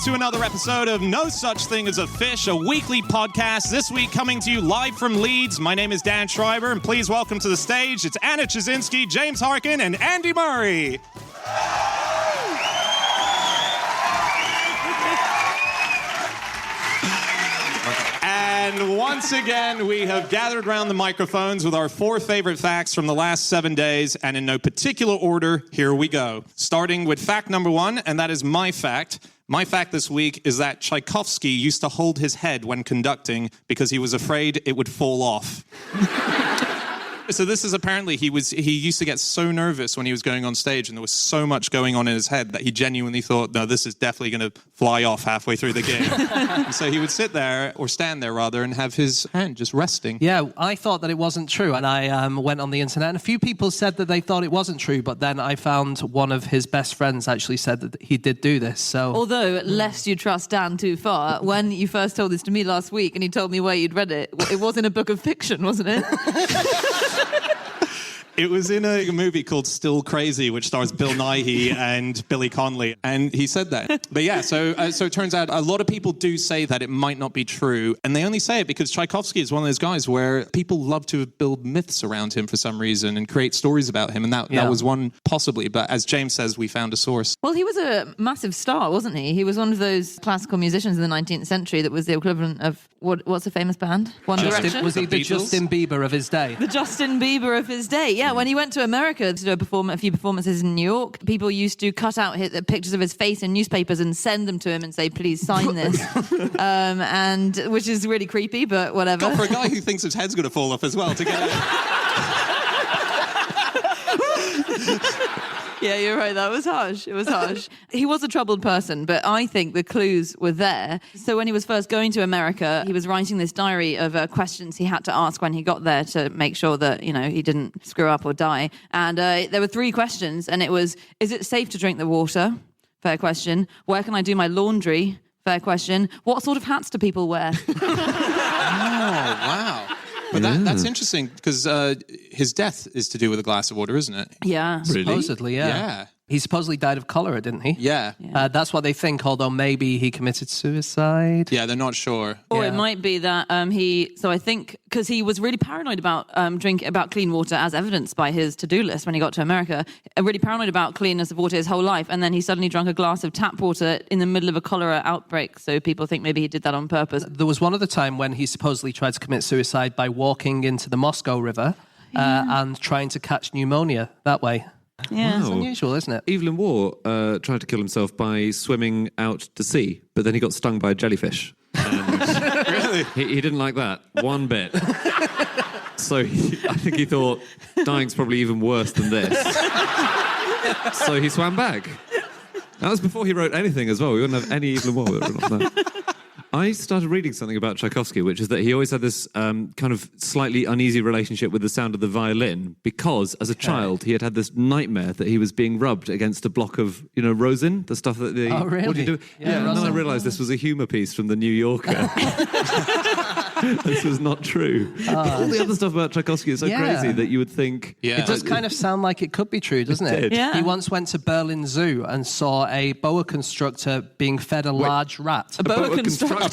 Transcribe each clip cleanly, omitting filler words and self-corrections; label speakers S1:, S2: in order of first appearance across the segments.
S1: to another episode of No Such Thing as a Fish, a weekly podcast. This week coming to you live from Leeds. My name is Dan Schreiber, and please welcome to the stage, it's Anna Chazinski, James Harkin, and Andy Murray. And once again, we have gathered around the microphones with our 4 favorite facts from the last 7 days, and in no particular order, here we go. Starting with fact number 1, and that is my fact. My fact this week is that Tchaikovsky used to hold his head when conducting because he was afraid it would fall off. So this is apparently, he used to get so nervous when he was going on stage and there was so much going on in his head that he genuinely thought, no, this is definitely going to fly off halfway through the gig. So he would sit there, or stand there rather, and have his hand just resting.
S2: Yeah, I thought that it wasn't true, and I went on the internet, and a few people said that they thought it wasn't true, but then I found one of his best friends actually said that he did do this, so...
S3: Although, lest you trust Dan too far, when you first told this to me last week and you told me where you'd read it, it was in a book of fiction, wasn't it?
S1: It was in a movie called Still Crazy, which stars Bill Nighy and Billy Connolly, and he said that. But yeah, so it turns out a lot of people do say that it might not be true, and they only say it because Tchaikovsky is one of those guys where people love to build myths around him for some reason and create stories about him, and that was one possibly. But as James says, we found a source.
S3: Well, he was a massive star, wasn't he? He was one of those classical musicians in the 19th century that was the equivalent of, what's a famous band? One Direction?
S2: Was he the Justin Bieber of his day?
S3: The Justin Bieber of his day, yeah. When he went to America to do a few performances in New York, people used to cut out pictures of his face in newspapers and send them to him and say, please sign this. And which is really creepy, but whatever.
S1: God, for a guy who thinks his head's going to fall off as well, to get it.
S3: Yeah, you're right. That was harsh. It was harsh. He was a troubled person, but I think the clues were there. So when he was first going to America, he was writing this diary of questions he had to ask when he got there to make sure that, he didn't screw up or die. And there were 3 questions, and it was, is it safe to drink the water? Fair question. Where can I do my laundry? Fair question. What sort of hats do people wear?
S1: Oh, wow. But that's interesting, because his death is to do with a glass of water, isn't it?
S3: Yeah.
S1: Really?
S2: Supposedly, yeah. He supposedly died of cholera, didn't he?
S1: Yeah.
S2: That's what they think, although maybe he committed suicide.
S1: Yeah, they're not sure.
S3: Or it might be that I think, because he was really paranoid about about clean water, as evidenced by his to-do list when he got to America, really paranoid about cleanness of water his whole life, and then he suddenly drank a glass of tap water in the middle of a cholera outbreak, so people think maybe he did that on purpose.
S2: There was one other time when he supposedly tried to commit suicide by walking into the Moscow River and trying to catch pneummonia that way.
S3: Yeah,
S2: It's unusual, isn't it?
S4: Evelyn Waugh tried to kill himself by swimming out to sea, but then he got stung by a jellyfish. And
S1: Really?
S4: he didn't like that one bit. So I think he thought, dying's probably even worse than this. So he swam back. That was before he wrote anything as well. We wouldn't have any Evelyn Waugh written on that. I started reading something about Tchaikovsky, which is that he always had this kind of slightly uneasy relationship with the sound of the violin because, as a child, he had this nightmare that he was being rubbed against a block of, rosin, the stuff that they...
S2: Oh, really?
S4: What do you do? Yeah, and then I realised this was a humour piece from the New Yorker. This was not true. All the other stuff about Tchaikovsky is so crazy that you would think...
S1: Yeah.
S2: It does kind of sound like it could be true, doesn't it?
S3: Yeah.
S2: He once went to Berlin Zoo and saw a boa constrictor being fed a large rat.
S3: A boa constrictor.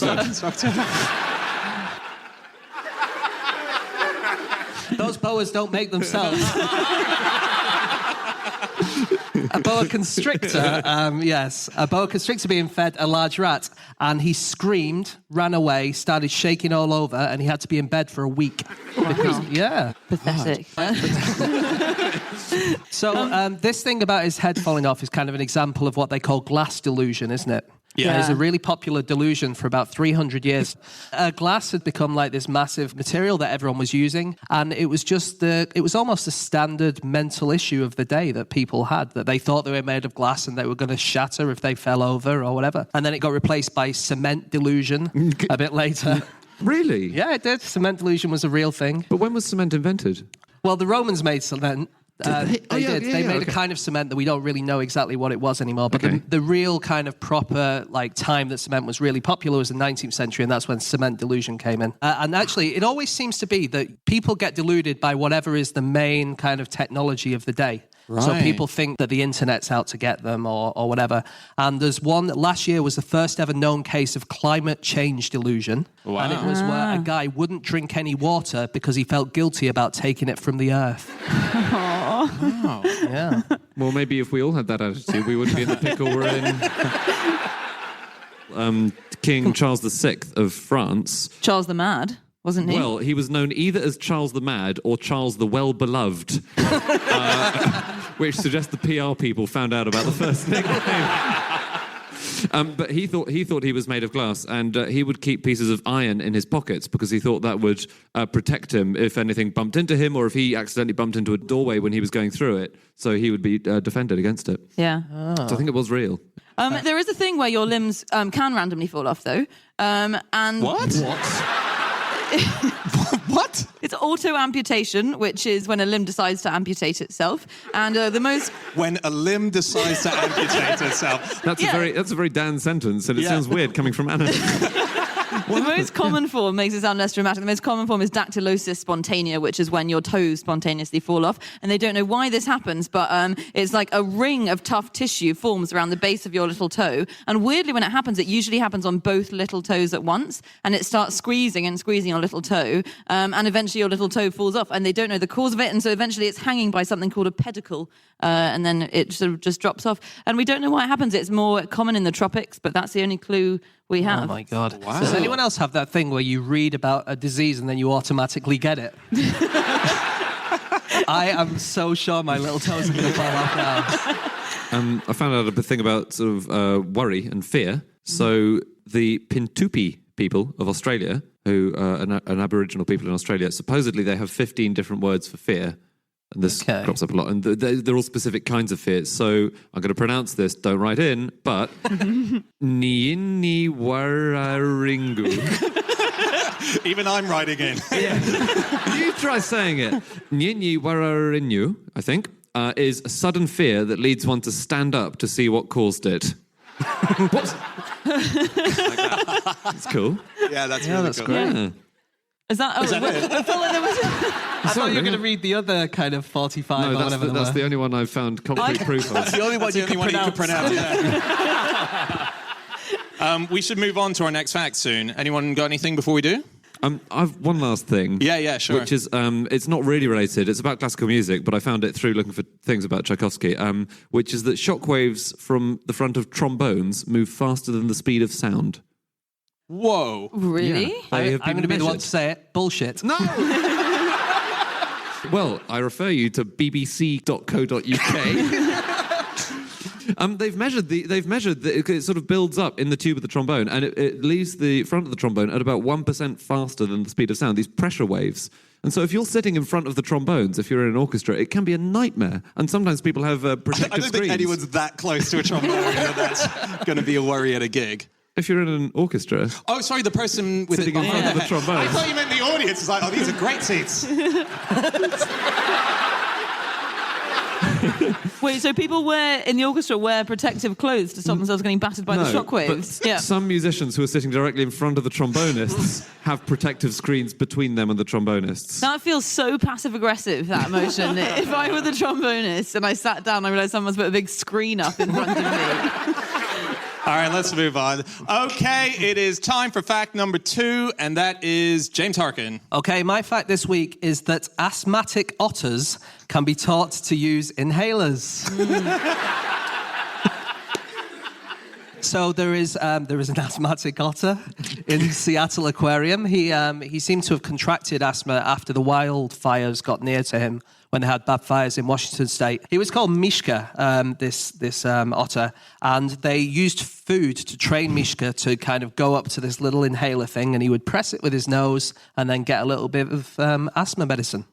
S2: Those boas don't make themselves. A boa constrictor, yes. A boa constrictor being fed a large rat, and he screamed, ran away, started shaking all over, and he had to be in bed for a week.
S3: Wow. Pathetic.
S2: So this thing about his head falling off is kind of an example of what they call glass delusion, isn't it?
S1: Yeah.
S2: It's a really popular delusion for about 300 years. Glass had become like this massive material that everyone was using, and it was almost a standard mental issue of the day that people had, that they thought they were made of glass and they were going to shatter if they fell over or whatever. And then it got replaced by cement delusion a bit later.
S4: Really?
S2: Yeah, it did. Cement delusion was a real thing.
S4: But when was cement invented?
S2: Well, the Romans made cement. They did. They made a
S4: okay.
S2: kind of cement that we don't really know exactly what it was anymore. But the real kind of proper time that cement was really popular was the 19th century, and that's when cement delusion came in. And actually, it always seems to be that people get deluded by whatever is the main kind of technology of the day. So
S1: Right.
S2: people think that the internet's out to get them or whatever. And there's one, last year was the first ever known case of climate change delusion.
S1: Wow.
S2: And it was where a guy wouldn't drink any water because he felt guilty about taking it from the earth.
S1: Wow.
S2: Yeah.
S4: Well, maybe if we all had that attitude, we wouldn't be in the pickle we're in. King Charles VI of France.
S3: Charles the Mad, wasn't he?
S4: Well, he was known either as Charles the Mad or Charles the Well-Beloved, which suggests the PR people found out about the first nickname. But he thought he was made of glass, and he would keep pieces of iron in his pockets because he thought that would protect him if anything bumped into him or if he accidentally bumped into a doorway when he was going through it. So he would be defended against it.
S3: Yeah.
S4: So I think it was real.
S3: There is a thing where your limbs can randomly fall off, though. And
S1: What? What?
S3: It's auto-amputation, which is when a limb decides to amputate itself. And the most...
S1: When a limb decides to amputate itself.
S4: That's a very Dan sentence, and it
S1: Yeah.
S4: sounds weird coming from Anna.
S3: The most common form makes it sound less dramatic. The most common form is dactylosis spontanea, which is when your toes spontaneously fall off. And they don't know why this happens, but it's like a ring of tough tissue forms around the base of your little toe. And weirdly, when it happens, it usually happens on both little toes at once. And it starts squeezing and squeezing your little toe. And eventually your little toe falls off. And they don't know the cause of it. And so eventually it's hanging by something called a pedicle. And then it sort of just drops off. And we don't know why it happens. It's more common in the tropics, but that's the only clue we have.
S2: Oh my God.
S1: Wow.
S2: Does anyone else have that thing where you read about a disease and then you automatically get it? I am so sure my little toes are going to fall off now.
S4: I found out a thing about sort of worry and fear. So the Pintupi people of Australia, who are an Aboriginal people in Australia, supposedly they have 15 different words for fear. And this crops up a lot. And they're all specific kinds of fears. So I'm going to pronounce this, don't write in, but Niini Wararingu.
S1: Even I'm writing in.
S4: You try saying it. Niini Wararingu, I think, is a sudden fear that leads one to stand up to see what caused it. What? That's cool.
S1: Yeah, that's really
S2: that's
S1: cool.
S2: great.
S4: Yeah.
S3: Is that it? I felt like there was...
S2: I thought you were going to read the other kind of 45
S4: No,
S2: or
S4: that's,
S2: whatever
S4: that's the only one I've found concrete proof of.
S1: That's the only one you can pronounce. Yeah. We should move on to our next fact soon. Anyone got anything before we do?
S4: I've one last thing.
S1: Yeah, sure.
S4: Which is, it's not really related. It's about classical music, but I found it through looking for things about Tchaikovsky, which is that shockwaves from the front of trombones move faster than the speed of sound.
S1: Whoa.
S3: Really?
S4: Yeah, they have
S2: I'm going
S4: been
S2: to be the one
S4: measured.
S2: to say it. Bullshit.
S4: No! Well, I refer you to bbc.co.uk. They've measured it sort of builds up in the tube of the trombone, and it leaves the front of the trombone at about 1% faster than the speed of sound, these pressure waves. And so if you're sitting in front of the trombones, if you're in an orchestra, it can be a nightmare. And sometimes people have protective
S1: I don't think
S4: screens.
S1: anyone's that close to a trombone that that's going to be a worry at a gig.
S4: If you're in an orchestra,
S1: Oh, sorry, the person with
S4: sitting in front of the trombone.
S1: I thought you meant the audience. It's like, oh, these are great seats.
S3: Wait, so people in the orchestra wear protective clothes to stop themselves getting battered by the shockwaves?
S4: But some musicians who are sitting directly in front of the trombonists have protective screens between them and the trombonists.
S3: That feels so passive-aggressive, that motion. If I were the trombonist and I sat down, I realised someone's put a big screen up in front of me.
S1: All right, let's move on. Okay, it is time for fact number 2, and that is James Harkin.
S2: Okay, my fact this week is that asthmatic otters can be taught to use inhalers. So there is an asthmatic otter in Seattle Aquarium. He seemed to have contracted asthma after the wildfires got near to him when they had bad fires in Washington State. He was called Mishka, this otter, and they used food to train Mishka to kind of go up to this little inhaler thing, and he would press it with his nose and then get a little bit of asthma medicine.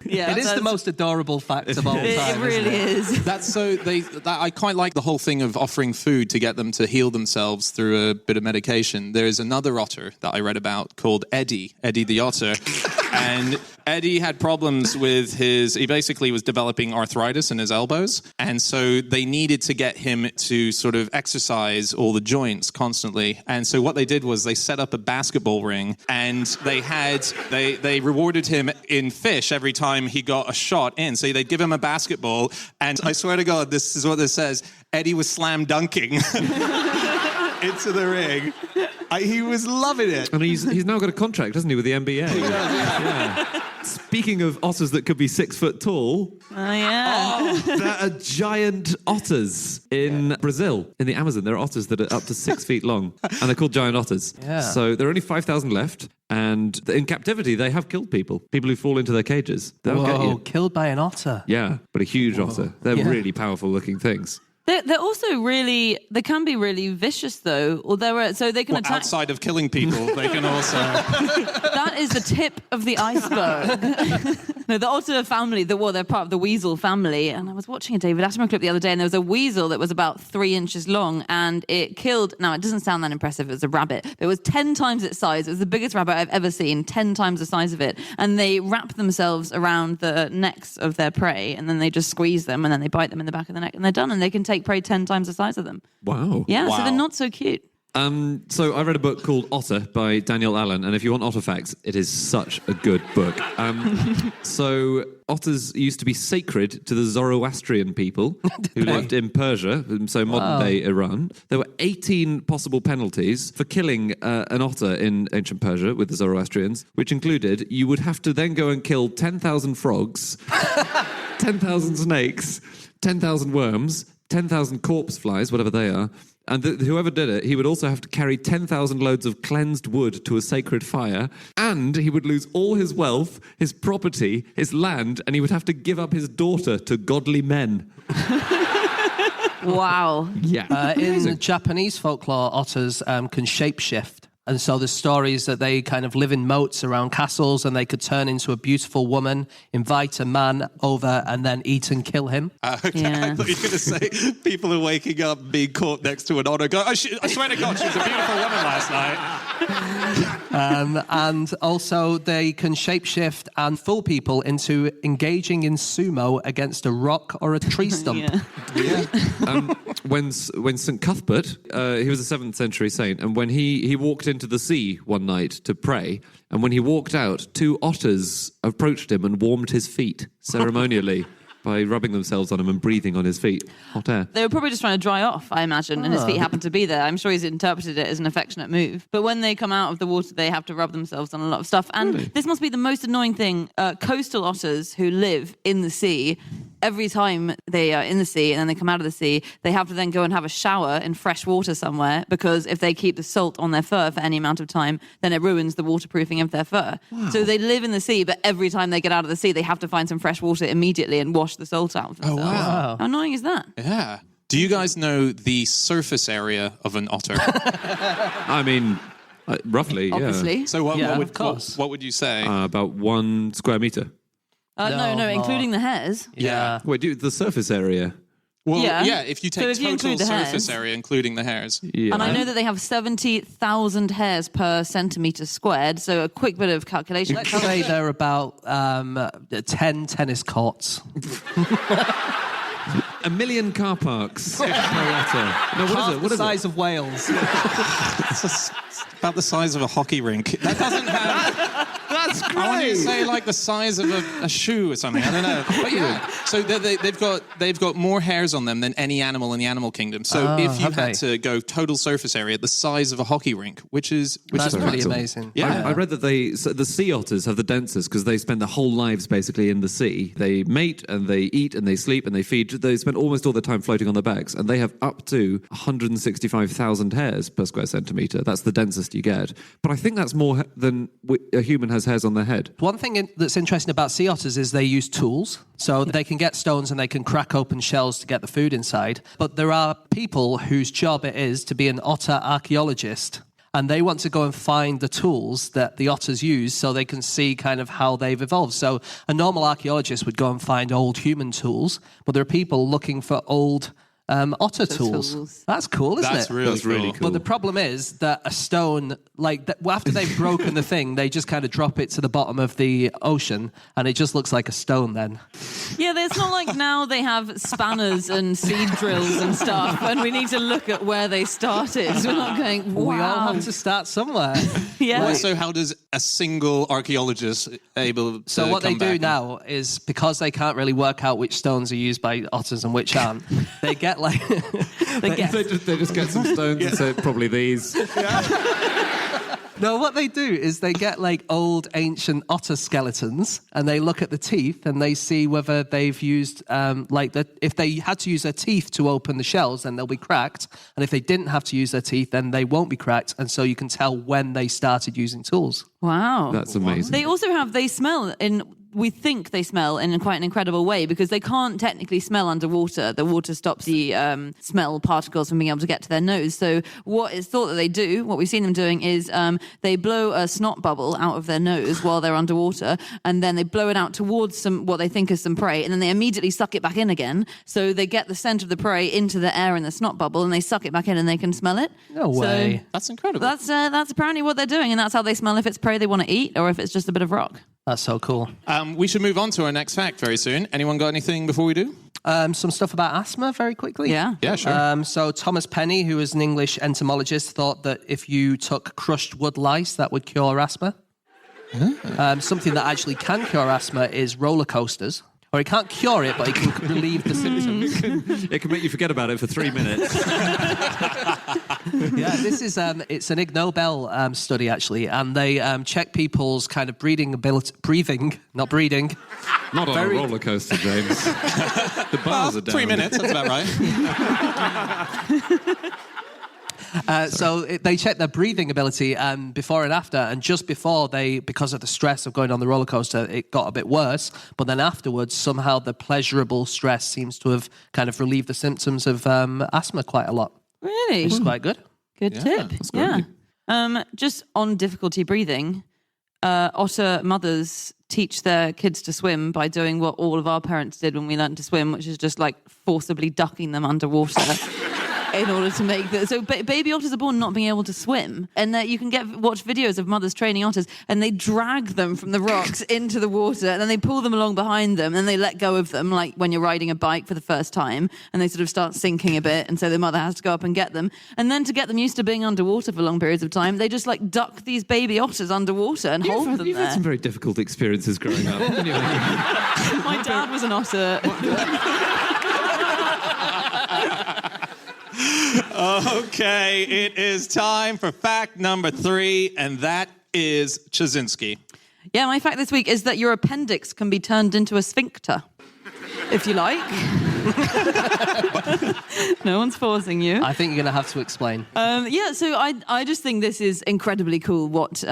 S3: Yeah,
S2: It is the most adorable fact of all time.
S3: It really is.
S1: That's so I quite like the whole thing of offering food to get them to heal themselves through a bit of medication. There is another otter that I read about called Eddie the otter. And Eddie had problems with he basically was developing arthritis in his elbows. And so they needed to get him to sort of exercise all the joints constantly. And so what they did was they set up a basketball ring, and they rewarded him in fish every time he got a shot in. So they'd give him a basketball, and I swear to God, this is what this says, Eddie was slam dunking into the ring. He was loving it.
S4: And he's now got a contract, hasn't he, with the NBA? Yeah. Speaking of otters that could be 6 foot tall.
S3: Oh, yeah.
S4: There are giant otters in Brazil, in the Amazon. There are otters that are up to 6 feet long, and they're called giant otters.
S2: Yeah.
S4: So there are only 5,000 left, and in captivity, they have killed people who fall into their cages. They'll get you.
S2: Killed by an otter.
S4: Yeah, but a huge otter. They're really powerful looking things.
S3: They're also they can be really vicious though, or so they can attack.
S1: Outside of killing people, they can also...
S3: That is the tip of the iceberg. No, the otter family, they're part of the weasel family, and I was watching a David Attenborough clip the other day, and there was a weasel that was about 3 inches long, and it killed, now it doesn't sound that impressive, it was a rabbit, but it was 10 times its size. It was the biggest rabbit I've ever seen, 10 times the size of it, and they wrap themselves around the necks of their prey, and then they just squeeze them, and then they bite them in the back of the neck, and they're done, and they can take prey 10 times the size of them.
S4: Wow.
S3: Yeah,
S1: Wow.
S3: so they're not so cute.
S4: So I read a book called Otter by Daniel Allen, and if you want otter facts, it is such a good book. So otters used to be sacred to the Zoroastrian people who lived in Persia, so modern-day Iran. There were 18 possible penalties for killing an otter in ancient Persia with the Zoroastrians, which included you would have to then go and kill 10,000 frogs, 10,000 snakes, 10,000 worms, 10,000 corpse flies, whatever they are, and whoever did it, he would also have to carry 10,000 loads of cleansed wood to a sacred fire, and he would lose all his wealth, his property, his land, and he would have to give up his daughter to godly men.
S3: Wow.
S4: Yeah.
S2: In Japanese folklore, otters can shapeshift. And so there's stories that they kind of live in moats around castles, and they could turn into a beautiful woman, invite a man over, and then eat and kill him.
S1: Okay,
S3: Yeah.
S1: I thought you were going to say people are waking up being caught next to an otter. I swear to God, she was a beautiful woman last night.
S2: And also they can shapeshift and fool people into engaging in sumo against a rock or a tree stump.
S3: Yeah.
S4: When St. Cuthbert, he was a 7th century saint, and when he walked into the sea one night to pray, and when he walked out, 2 otters approached him and warmed his feet ceremonially by rubbing themselves on him and breathing on his feet. Hot air.
S3: They were probably just trying to dry off, I imagine, and his feet happened to be there. I'm sure he's interpreted it as an affectionate move. But when they come out of the water, they have to rub themselves on a lot of stuff. And This must be the most annoying thing. Coastal otters who live in the sea, every time they are in the sea and then they come out of the sea, they have to then go and have a shower in fresh water somewhere, because if they keep the salt on their fur for any amount of time, then it ruins the waterproofing of their fur. Wow. So they live in the sea, but every time they get out of the sea, they have to find some fresh water immediately and wash the salt out of themselves.
S1: Oh, wow.
S3: How annoying is that?
S1: Yeah. Do you guys know the surface area of an otter?
S4: I mean, roughly,
S3: Obviously.
S1: So what would you say?
S4: about 1 square meter.
S3: No, including the hairs.
S2: Yeah.
S4: Wait, the surface area?
S1: Well,
S3: Yeah.
S1: if you
S3: So
S1: take
S3: if you
S1: total
S3: include the
S1: surface
S3: hairs.
S1: area, including the hairs.
S4: Yeah.
S3: And I know that they have 70,000 hairs per centimetre squared, so a quick bit of calculation.
S2: Let's say they're about 10 tennis courts.
S4: 1 million car parks per otter. No, what is it? What
S2: the
S4: is
S2: size of Wales.
S1: It's about the size of a hockey rink. That doesn't have...
S4: That's great.
S1: I want you to say like the size of a shoe or something. I don't know. But yeah. So they've got more hairs on them than any animal in the animal kingdom. So if you had to go total surface area, the size of a hockey rink, which is
S2: That's pretty
S1: nuts.
S2: amazing.
S1: Yeah.
S4: I read that the sea otters have the densest because they spend their whole lives basically in the sea. They mate and they eat and they sleep and they feed. They spend almost all their time floating on their backs, and they have up to 165,000 hairs per square centimetre. That's the densest you get. But I think that's more than a human has hairs on their head.
S2: One thing that's interesting about sea otters is they use tools. So they can get stones and they can crack open shells to get the food inside. But there are people whose job it is to be an otter archaeologist. And they want to go and find the tools that the otters use so they can see kind of how they've evolved. So a normal archaeologist would go and find old human tools, but there are people looking for old otter tools. That's cool, isn't
S1: That's
S2: it?
S1: really cool.
S2: But the problem is that a stone, after they've broken the thing, they just kind of drop it to the bottom of the ocean, and it just looks like a stone then.
S3: Yeah, it's not like now they have spanners and seed drills and stuff, and we need to look at where they started. We're not going, wow.
S2: We all have to start somewhere.
S3: Yeah.
S1: Well, so how does a single archaeologist able to
S2: So what they
S1: come
S2: do
S1: back
S2: now is, because they can't really work out which stones are used by otters and which aren't, they get like...
S3: They guess.
S4: They just get some stones and say, probably these.
S2: No, what they do is they get like old ancient otter skeletons and they look at the teeth and they see whether they've used if they had to use their teeth to open the shells, then they'll be cracked. And if they didn't have to use their teeth, then they won't be cracked. And so you can tell when they started using tools.
S3: Wow.
S4: That's amazing.
S3: They also they smell we think they smell in quite an incredible way because they can't technically smell underwater. The water stops the smell particles from being able to get to their nose. So what is thought that they do, what we've seen them doing is they blow a snot bubble out of their nose while they're underwater, and then they blow it out towards what they think is some prey, and then they immediately suck it back in again. So they get the scent of the prey into the air in the snot bubble, and they suck it back in and they can smell it.
S2: No way.
S1: That's incredible.
S3: That's apparently what they're doing, and that's how they smell if it's prey they want to eat or if it's just a bit of rock.
S2: That's so cool.
S1: We should move on to our next fact very soon. Anyone got anything before we do?
S2: Some stuff about asthma very quickly.
S3: Yeah.
S1: Yeah, sure.
S2: So Thomas Penny, who was an English entomologist, thought that if you took crushed wood lice, that would cure asthma. Something that actually can cure asthma is roller coasters. Or it can't cure it, but it can relieve the symptoms.
S4: It can make you forget about it for 3 minutes.
S2: Yeah, this is it's an Ig Nobel study actually, and they check people's kind of breathing, not breeding.
S4: Not on a roller coaster, James. The bars are down.
S1: 3 minutes, that's about right.
S2: So they checked their breathing ability before and after, and just before because of the stress of going on the roller coaster, it got a bit worse. But then afterwards, somehow the pleasurable stress seems to have kind of relieved the symptoms of asthma quite a lot.
S3: Really?
S2: Which is quite good.
S3: Good tip. Yeah. Just on difficulty breathing, otter mothers teach their kids to swim by doing what all of our parents did when we learned to swim, which is just like forcibly ducking them underwater. In order to make so baby otters are born not being able to swim, and that you can watch videos of mothers training otters, and they drag them from the rocks into the water, and then they pull them along behind them, and then they let go of them, like when you're riding a bike for the first time, and they sort of start sinking a bit, and so the mother has to go up and get them, and then to get them used to being underwater for long periods of time, they just like duck these baby otters underwater and hold them
S4: You've
S3: there.
S4: had some very difficult experiences growing up.
S3: My dad was an otter.
S1: Okay, it is time for fact number 3, and that is Chazinski.
S3: Yeah, my fact this week is that your appendix can be turned into a sphincter, if you like. No one's forcing you.
S2: I think you're going to have to explain.
S3: So I just think this is incredibly cool what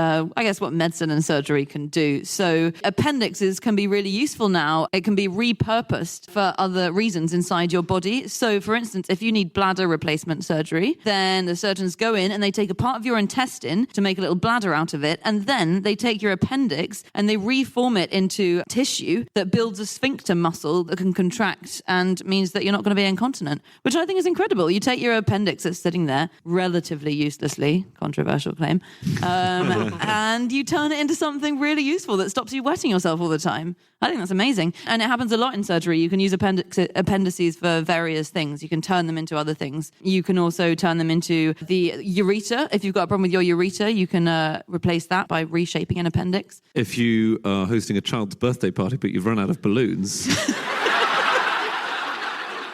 S3: medicine and surgery can do. So appendixes can be really useful now. It can be repurposed for other reasons inside your body. So for instance, if you need bladder replacement surgery, then the surgeons go in and they take a part of your intestine to make a little bladder out of it. And then they take your appendix and they reform it into tissue that builds a sphincter muscle that can contract and means that you're not going to be incontinent, which I think is incredible. You take your appendix that's sitting there relatively uselessly, controversial claim, and you turn it into something really useful that stops you wetting yourself all the time. I think that's amazing. And it happens a lot in surgery. You can use appendices for various things. You can turn them into other things. You can also turn them into the ureter. If you've got a problem with your ureter, you can replace that by reshaping an appendix.
S4: If you are hosting a child's birthday party but you've run out of balloons...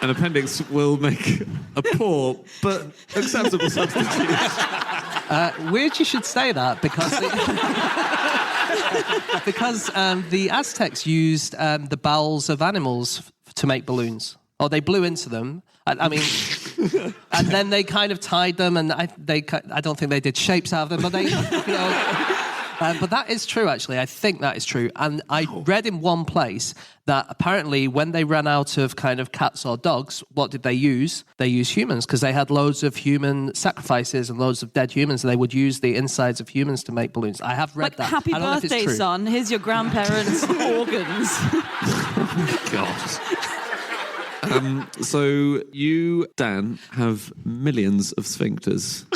S4: An appendix will make a poor but acceptable substitute.
S2: Weird you should say that because the Aztecs used the bowels of animals to make balloons. Or they blew into them. I mean, and then they kind of tied them, and I don't think they did shapes out of them, but they, but that is true, actually. I think that is true. And I read in one place that apparently when they ran out of kind of cats or dogs, what did they use? They used humans, because they had loads of human sacrifices and loads of dead humans, and they would use the insides of humans to make balloons. I have read
S3: like,
S2: that.
S3: Happy
S2: I don't know if it's
S3: birthday,
S2: true.
S3: son. Here's your grandparents' organs.
S4: God. So you, Dan, have millions of sphincters.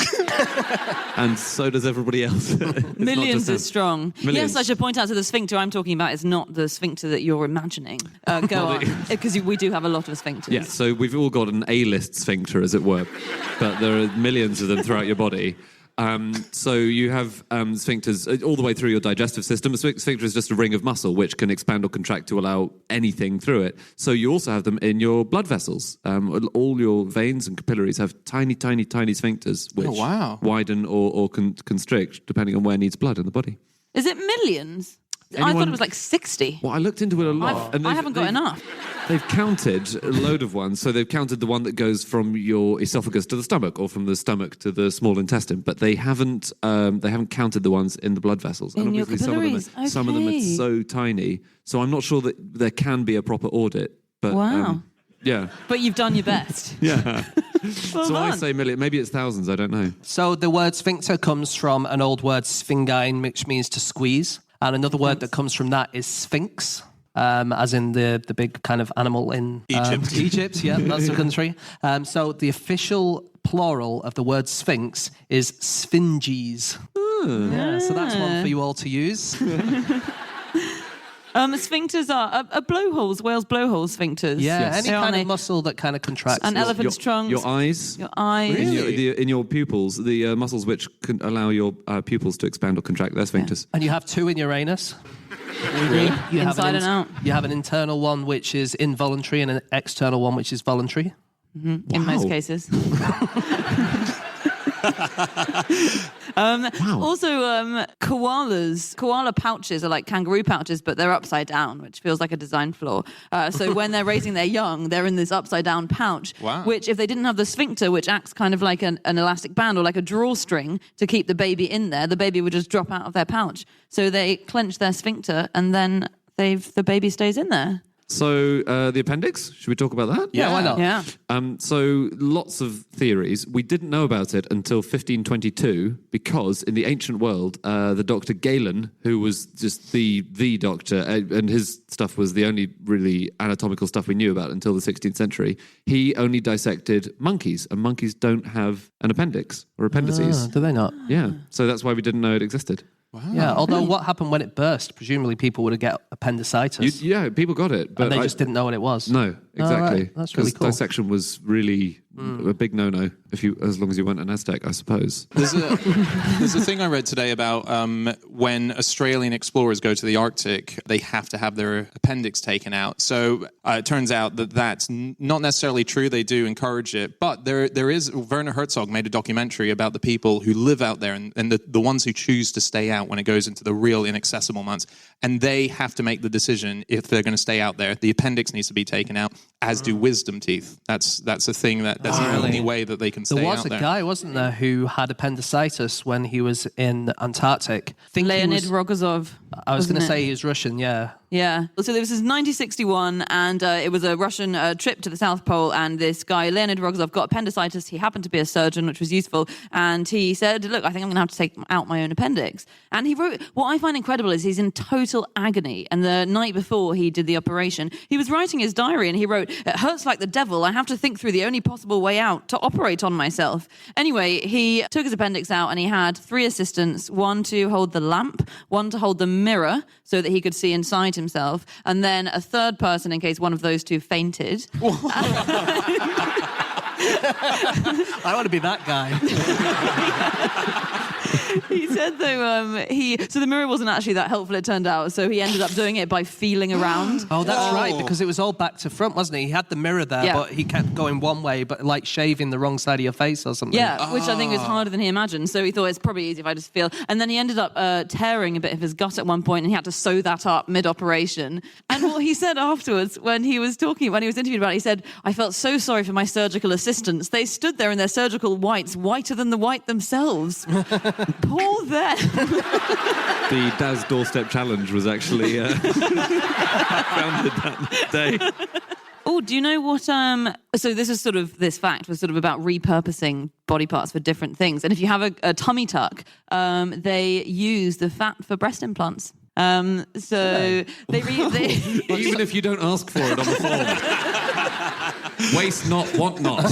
S4: And so does everybody else.
S3: Millions is strong.
S4: Millions.
S3: Yes, I should point out, so the sphincter I'm talking about is not the sphincter that you're imagining. Go on, because we do have a lot of sphincters.
S4: Yeah, so we've all got an A-list sphincter, as it were, but there are millions of them throughout your body. So you have sphincters all the way through your digestive system. A sphincter is just a ring of muscle which can expand or contract to allow anything through it. So you also have them in your blood vessels. All your veins and capillaries have tiny, tiny, tiny sphincters which widen or constrict depending on where needs blood in the body.
S3: Is it millions? I thought it was like 60.
S4: Well, I looked into it a lot.
S3: I haven't got enough.
S4: They've counted a load of ones. So they've counted the one that goes from your esophagus to the stomach, or from the stomach to the small intestine. But they haven't counted the ones in the blood vessels.
S3: In
S4: and
S3: your
S4: obviously
S3: capillaries.
S4: some of them are so tiny. So I'm not sure that there can be a proper audit. But,
S3: wow.
S4: Yeah.
S3: But you've done your best.
S4: Yeah.
S3: Well
S4: So
S3: done.
S4: I say million. Maybe it's thousands. I don't know.
S2: So the word sphincter comes from an old word sphingine, which means to squeeze. And another word that comes from that is sphinx, as in the big kind of animal in
S1: Egypt.
S2: Egypt, yeah, that's the country. So the official plural of the word sphinx is sphinges. Yeah, so that's one for you all to use.
S3: Sphincters are blowholes, whales' blowholes, sphincters.
S2: Yeah,
S4: Yes.
S2: any kind of muscle that kind of contracts.
S3: An elephant's trunk.
S4: Your eyes.
S3: Your eyes.
S4: In your pupils, the muscles which can allow your pupils to expand or contract, their sphincters.
S2: And you have two in Uranus.
S3: Really?
S2: You have
S3: Inside and out.
S2: You have an internal one which is involuntary and an external one which is voluntary.
S3: In most cases. Also, koala pouches are like kangaroo pouches, but they're upside down, which feels like a design flaw. So when they're raising their young, they're in this upside down pouch, which if they didn't have the sphincter, which acts kind of like an elastic band or like a drawstring to keep the baby in there, the baby would just drop out of their pouch. So they clench their sphincter and then the baby stays in there.
S4: So the appendix, should we talk about that?
S2: Yeah, why not?
S3: Yeah.
S4: So lots of theories. We didn't know about it until 1522 because in the ancient world, the Dr. Galen, who was just the doctor, and his stuff was the only really anatomical stuff we knew about until the 16th century, he only dissected monkeys, and monkeys don't have an appendix or appendices.
S2: Do they not?
S4: Yeah, so that's why we didn't know it existed.
S1: Wow.
S2: Yeah, although what happened when it burst? Presumably people would have get appendicitis.
S4: Yeah, people got it. But
S2: and they just didn't know what it was.
S4: No, exactly.
S2: Right. That's really
S4: 'Cause
S2: cool.
S4: dissection was really a big no-no, as long as you weren't an Aztec, I suppose.
S1: There's a thing I read today about when Australian explorers go to the Arctic, they have to have their appendix taken out. So it turns out that that's not necessarily true. They do encourage it. But there is, Werner Herzog made a documentary about the people who live out there and the ones who choose to stay out when it goes into the real inaccessible months. And they have to make the decision if they're going to stay out there. The appendix needs to be taken out, as do wisdom teeth. That's a thing that's the only way that they can stay out there.
S2: There was a guy, wasn't there, who had appendicitis when he was in the Antarctic.
S3: Leonid Rogozov.
S2: I was going to say he was Russian, yeah.
S3: Yeah. So this is 1961, and it was a Russian trip to the South Pole, and this guy, Leonid Rogozov, got appendicitis. He happened to be a surgeon, which was useful, and he said, look, I think I'm going to have to take out my own appendix. And he wrote, what I find incredible is he's in total agony, and the night before he did the operation, he was writing his diary, and he wrote, it hurts like the devil. I have to think through the only possible way out to operate on myself. Anyway, he took his appendix out, and he had 3 assistants, one to hold the lamp, one to hold the mirror so that he could see inside himself, and then a third person in case one of those 2 fainted.
S2: I want to be that guy.
S3: He said, though, so the mirror wasn't actually that helpful, it turned out, so he ended up doing it by feeling around.
S2: Oh, that's right, because it was all back to front, wasn't he? He had the mirror there, but he kept going one way, but like shaving the wrong side of your face or something.
S3: Yeah, which I think is harder than he imagined, so he thought it's probably easy if I just feel. And then he ended up tearing a bit of his gut at one point, and he had to sew that up mid-operation. And what he said afterwards, when he was interviewed about it, he said, I felt so sorry for my surgical assistants. They stood there in their surgical whites, whiter than the white themselves. Poor them.
S4: The Daz Doorstep Challenge was actually founded that day.
S3: Oh, do you know what? So this fact was sort of about repurposing body parts for different things. And if you have a tummy tuck, they use the fat for breast implants. So they
S4: even if you don't ask for it on the form. Waste not, want not.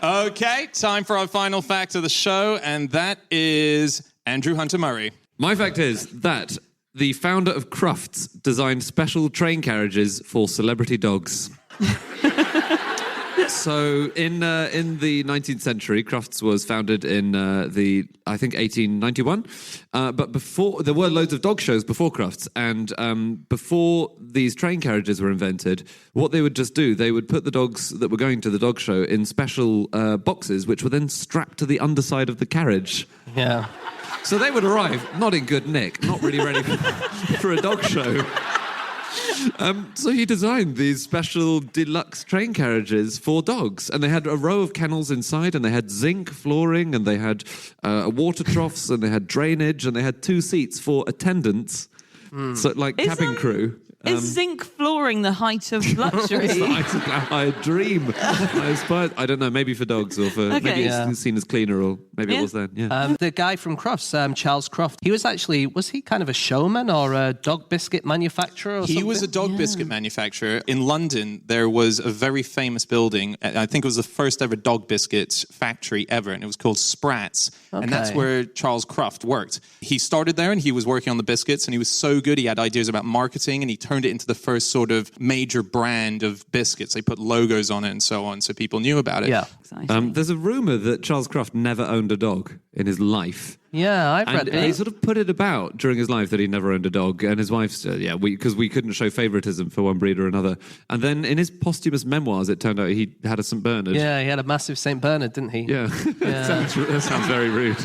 S1: Okay, time for our final fact of the show, and that is Andrew Hunter Murray.
S4: My fact is that the founder of Crufts designed special train carriages for celebrity dogs. So in the 19th century, Crufts was founded in I think 1891. But before, there were loads of dog shows before Crufts, and before these train carriages were invented, what they would just do, they would put the dogs that were going to the dog show in special boxes, which were then strapped to the underside of the carriage.
S2: Yeah.
S4: So they would arrive not in good nick, not really ready for a dog show. So he designed these special deluxe train carriages for dogs, and they had a row of kennels inside, and they had zinc flooring, and they had water troughs, and they had drainage, and they had 2 seats for attendants, so like cabin crew.
S3: Is zinc flooring the height of luxury?
S4: I dream. I aspire. I don't know. Maybe for dogs, or for maybe it's seen as cleaner, or maybe it was then. Yeah.
S2: The guy from Crufts, Charles Croft, was he kind of a showman or a dog biscuit manufacturer? Or
S1: He was a dog biscuit manufacturer. In London, there was a very famous building. I think it was the first ever dog biscuits factory ever, and it was called Sprat's. Okay. And that's where Charles Croft worked. He started there, and he was working on the biscuits, and he was so good. He had ideas about marketing, and he turned it into the first sort of major brand of biscuits. They put logos on it and so on, so people knew about it.
S2: Yeah.
S4: There's a rumour that Charles Croft never owned a dog in his life.
S2: Yeah, I've read it.
S4: He sort of put it about during his life that he never owned a dog, and his wife said, because we couldn't show favouritism for one breed or another. And then in his posthumous memoirs, it turned out he had a St. Bernard.
S2: Yeah, he had a massive St. Bernard, didn't he?
S4: Yeah. That sounds very rude.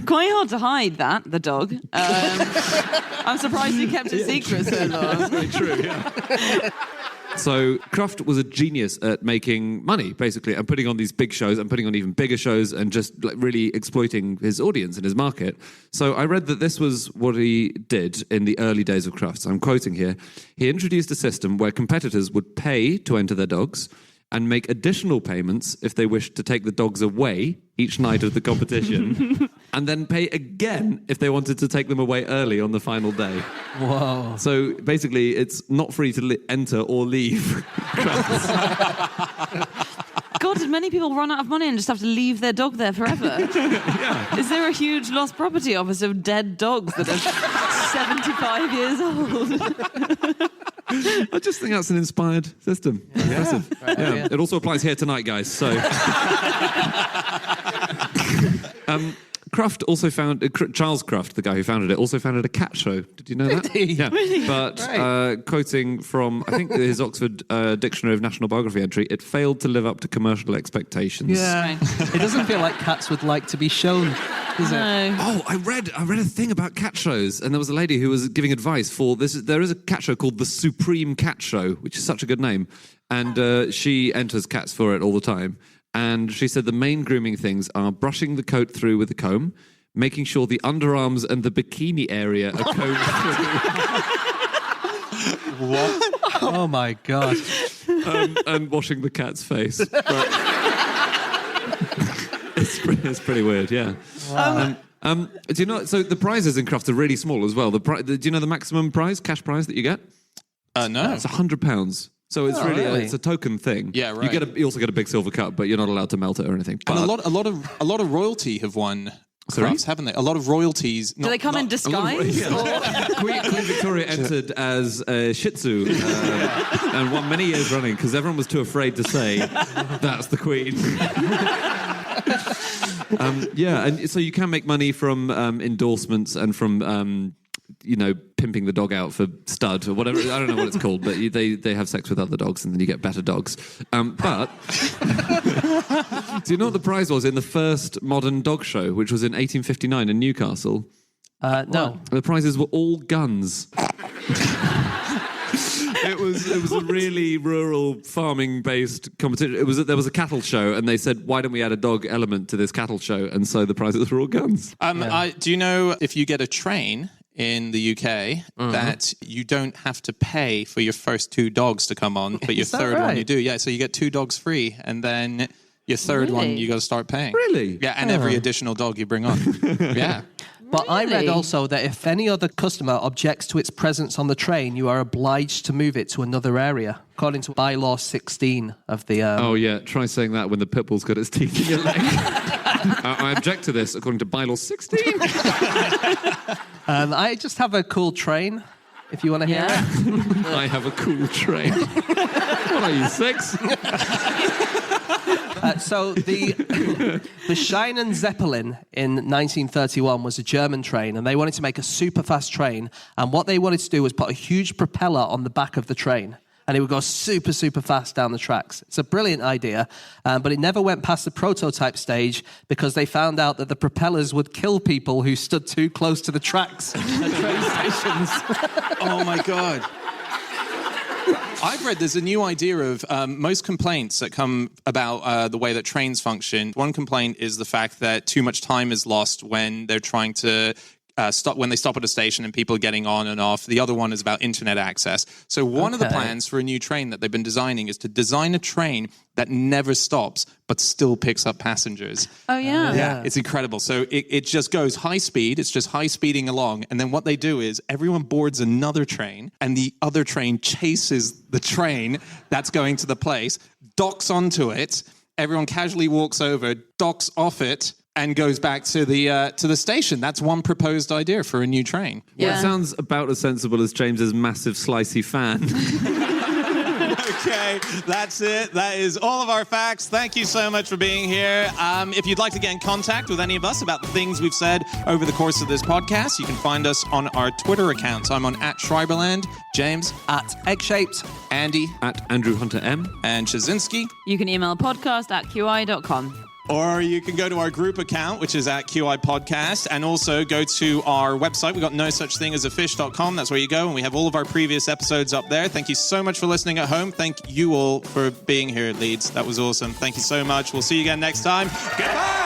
S3: Quite hard to hide the dog. I'm surprised he kept it secret so long.
S4: That's very true, yeah. So Croft was a genius at making money, basically, and putting on these big shows and putting on even bigger shows and just like really exploiting his audience and his market. So I read that this was what he did in the early days of Crufts. I'm quoting here. He introduced a system where competitors would pay to enter their dogs and make additional payments if they wished to take the dogs away each night of the competition, and then pay again if they wanted to take them away early on the final day.
S2: Whoa.
S4: So basically, it's not free to enter or leave.
S3: God, did many people run out of money and just have to leave their dog there forever?
S4: Yeah.
S3: Is there a huge lost property office of dead dogs that are 75 years old?
S4: I just think that's an inspired system. Yeah. Impressive.
S2: Right,
S4: yeah. It also applies here tonight, guys. So, Croft also Charles Croft, the guy who founded it, also founded a cat show. Did you know that?
S2: Did he?
S4: Yeah.
S3: Really?
S4: But quoting from, I think, his Oxford Dictionary of National Biography entry, it failed to live up to commercial expectations.
S2: Yeah. It doesn't feel like cats would like to be shown, does it?
S3: No.
S4: Oh, I read a thing about cat shows, and there was a lady who was giving advice for this. There is a cat show called the Supreme Cat Show, which is such a good name, and she enters cats for it all the time. And she said the main grooming things are brushing the coat through with a comb, making sure the underarms and the bikini area are combed through.
S2: What? Oh my God.
S4: And washing the cat's face. But it's pretty weird, yeah.
S2: Wow.
S4: Do you know? So the prizes in Crufts are really small as well. Do you know the maximum prize, cash prize that you get?
S1: No.
S4: It's £100. So it's
S2: really?
S4: it's a token thing.
S1: Yeah, right.
S4: You also get a big silver cup, but you're not allowed to melt it or anything. But
S1: And a lot of royalty have won Crufts, haven't they? A lot of royalties.
S3: Do they come in disguise?
S4: Queen Victoria entered as a Shih Tzu and won many years running because everyone was too afraid to say that's the Queen. And so you can make money from endorsements and from pimping the dog out for stud or whatever. I don't know what it's called, but they have sex with other dogs and then you get better dogs. But do you know what the prize was in the first modern dog show, which was in 1859 in Newcastle?
S2: No.
S4: The prizes were all guns. It was a really rural farming-based competition. There was a cattle show, and they said, "Why don't we add a dog element to this cattle show?" And so the prizes were all guns.
S1: Do you know if you get a train in the UK that you don't have to pay for your first 2 dogs to come on, but your third one you do? Yeah, so you get 2 dogs free, and then your third one you got to start paying.
S4: Really?
S1: Yeah, and every additional dog you bring on. Yeah.
S2: But I read
S3: Really?
S2: also that if any other customer objects to its presence on the train, you are obliged to move it to another area, according to bylaw 16 of the...
S4: Oh, yeah. Try saying that when the pit bull's got its teeth in your leg. I object to this, according to bylaw 16.
S2: I just have a cool train, if you want to hear it.
S4: I have a cool train. What are you, 6?
S2: So the Schienen Zeppelin in 1931 was a German train, and they wanted to make a super fast train. And what they wanted to do was put a huge propeller on the back of the train, and it would go super, super fast down the tracks. It's a brilliant idea, but it never went past the prototype stage because they found out that the propellers would kill people who stood too close to the tracks at train stations.
S1: Oh, my God. I've read there's a new idea of most complaints that come about the way that trains function. One complaint is the fact that too much time is lost when they're trying to when they stop at a station and people are getting on and off. The other one is about internet access. So one of the plans for a new train that they've been designing is to design a train that never stops but still picks up passengers.
S3: Oh, yeah.
S1: Yeah, it's incredible. So it just goes high speed. It's just high speeding along. And then what they do is everyone boards another train and the other train chases the train that's going to the place, docks onto it. Everyone casually walks over, docks off it, and goes back to the station. That's one proposed idea for a new train.
S4: Well, it sounds about as sensible as James's massive slicey fan.
S1: Okay, that's it. That is all of our facts. Thank you so much for being here. If you'd like to get in contact with any of us about the things we've said over the course of this podcast, you can find us on our Twitter accounts. I'm on @Schreiberland, James
S2: @Egg-Shaped,
S1: Andy
S4: @AndrewHunterM,
S1: and Chazinski.
S3: You can email podcast@qi.com.
S1: Or you can go to our group account, which is @QI Podcast, and also go to our website. We've got nosuchthingasafish.com. That's where you go, and we have all of our previous episodes up there. Thank you so much for listening at home. Thank you all for being here at Leeds. That was awesome. Thank you so much. We'll see you again next time. Goodbye!